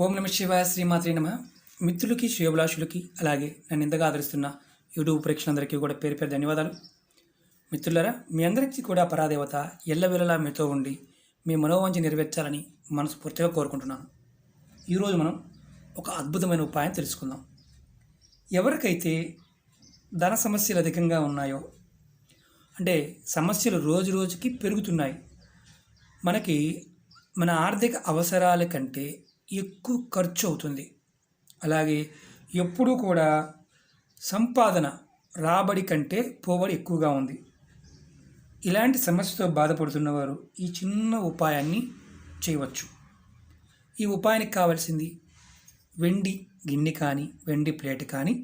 ఓం నమ శివాయ శ్రీమాత్రే నమ. మిత్రులకి శ్రేయోభిలాషులకి అలాగే నన్ను ఇంతగా ఆదరిస్తున్న యూట్యూబ్ ప్రేక్షకులందరికీ కూడా పేరు పేరు ధన్యవాదాలు. మిత్రులారా, మీ అందరికీ కూడా పరాదేవత ఎల్లవేళలా మీతో ఉండి మీ మనోవాంఛ నెరవేర్చాలని మనస్ఫూర్తిగా కోరుకుంటున్నాను. ఈరోజు మనం ఒక అద్భుతమైన ఉపాయం తెలుసుకుందాం. ఎవరికైతే ధన సమస్యలు అధికంగా ఉన్నాయో, అంటే సమస్యలు రోజు రోజుకి పెరుగుతున్నాయి, మనకి మన ఆర్థిక అవసరాల కంటే ఎక్కువ ఖర్చు అవుతుంది, అలాగే ఎప్పుడూ కూడా సంపాదన రాబడి కంటే పోబడి ఎక్కువగా ఉంది. ఇలాంటి సమస్యతో బాధపడుతున్నవారు ఈ చిన్న ఉపాయాన్ని చేయవచ్చు. ఈ ఉపాయానికి కావాల్సింది వెండి గిన్నె కానీ, వెండి ప్లేట్ కానీ,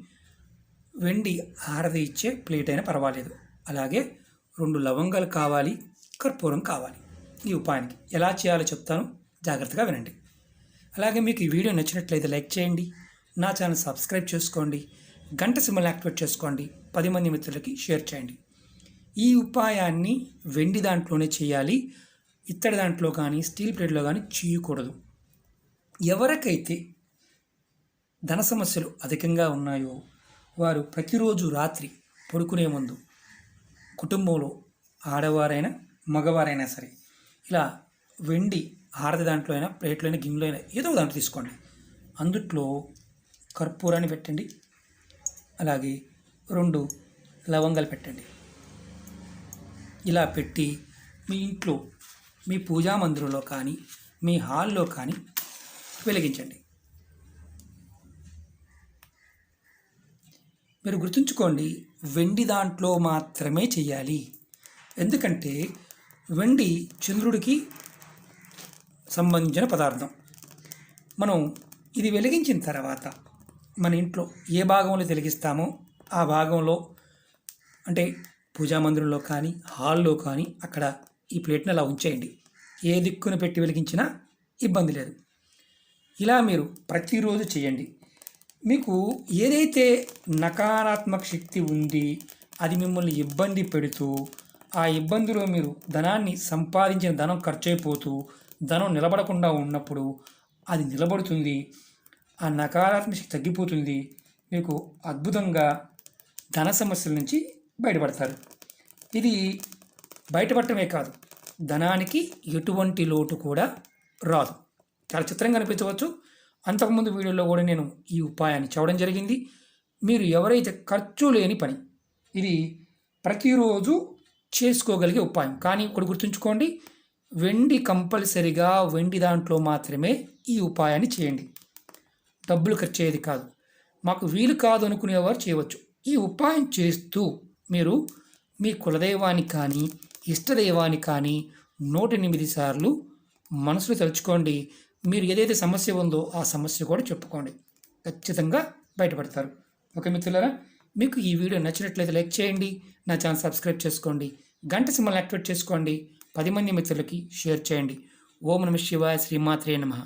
వెండి హారతి ఇచ్చే ప్లేట్ అయినా పర్వాలేదు. అలాగే 2 లవంగాలు కావాలి, కర్పూరం కావాలి. ఈ ఉపాయానికి ఎలా చేయాలో చెప్తాను, జాగ్రత్తగా వినండి. అలాగే మీకు ఈ వీడియో నచ్చినట్లయితే లైక్ చేయండి, నా ఛానల్ సబ్స్క్రైబ్ చేసుకోండి, గంట సింబల్ యాక్టివేట్ చేసుకోండి, 10 మంది మిత్రులకి షేర్ చేయండి. ఈ ఉపాయాన్ని వెండి దాంట్లోనే చేయాలి, ఇత్తడి దాంట్లో కానీ స్టీల్ ప్లేట్లో కానీ చేయకూడదు. ఎవరికైతే ధన సమస్యలు అధికంగా ఉన్నాయో వారు ప్రతిరోజు రాత్రి పడుకునే ముందు కుటుంబంలో ఆడవారైనా మగవారైనా సరే ఇలా వెండి హారతి దాంట్లో అయినా, ప్లేట్లో అయినా, గిన్నెలో అయినా ఏదో దాంట్లో తీసుకోండి. అందుట్లో కర్పూరాన్ని పెట్టండి, అలాగే 2 లవంగాలు పెట్టండి. ఇలా పెట్టి మీ ఇంట్లో, మీ పూజా మందిరంలో కానీ, మీ హాల్లో కానీ వెలిగించండి. మీరు గుర్తుంచుకోండి, వెండి దాంట్లో మాత్రమే చేయాలి. ఎందుకంటే వెండి చంద్రుడికి సంబంధించిన పదార్థం. మనం ఇది వెలిగించిన తర్వాత మన ఇంట్లో ఏ భాగంలో వెలిగిస్తామో ఆ భాగంలో, అంటే పూజా మందిరంలో కానీ హాల్లో కానీ, అక్కడ ఈ ప్లేట్ని అలా ఉంచేయండి. ఏ దిక్కున పెట్టి వెలిగించినా ఇబ్బంది లేదు. ఇలా మీరు ప్రతిరోజు చేయండి. మీకు ఏదైతే నకారాత్మక శక్తి ఉంది, అది మిమ్మల్ని ఇబ్బంది పెడుతూ, ఆ ఇబ్బందిలో మీరు ధనాన్ని సంపాదించిన ధనం ఖర్చు అయిపోతూ ధనం నిలబడకుండా ఉన్నప్పుడు అది నిలబడుతుంది. ఆ నకారాత్మక శక్తి తగ్గిపోతుంది. మీకు అద్భుతంగా ధన సమస్యల నుంచి బయటపడతారు. ఇది బయటపడటమే కాదు, ధనానికి ఎటువంటి లోటు కూడా రాదు. చాలా చిత్రంగా అనిపించవచ్చు. అంతకుముందు వీడియోలో కూడా నేను ఈ ఉపాయాన్ని చెప్పడం జరిగింది. మీరు ఎవరైతే ఖర్చు లేని పని, ఇది ప్రతిరోజు చేసుకోగలిగే ఉపాయం. కానీ ఇప్పుడు గుర్తుంచుకోండి, వెండి కంపల్సరిగా వెండి దాంట్లో మాత్రమే ఈ ఉపాయాన్ని చేయండి. డబ్బులు ఖర్చు అయ్యేది కాదు. మాకు వీలు కాదు అనుకునేవారు చేయవచ్చు. ఈ ఉపాయం చేస్తూ మీరు మీ కులదైవానికి కానీ ఇష్టదైవానికి కానీ 108 సార్లు మనసులో తలుచుకోండి. మీరు ఏదైతే సమస్య ఉందో ఆ సమస్య కూడా చెప్పుకోండి. ఖచ్చితంగా బయటపడతారు. ఓకే మిత్రులారా, మీకు ఈ వీడియో నచ్చినట్లయితే లైక్ చేయండి, నా ఛానల్ సబ్స్క్రైబ్ చేసుకోండి, గంట సింబల్ యాక్టివేట్ చేసుకోండి, 10 మంది మిత్రులకి షేర్ చేయండి. ఓం నమ శివాయ శ్రీమాత్రే నమః.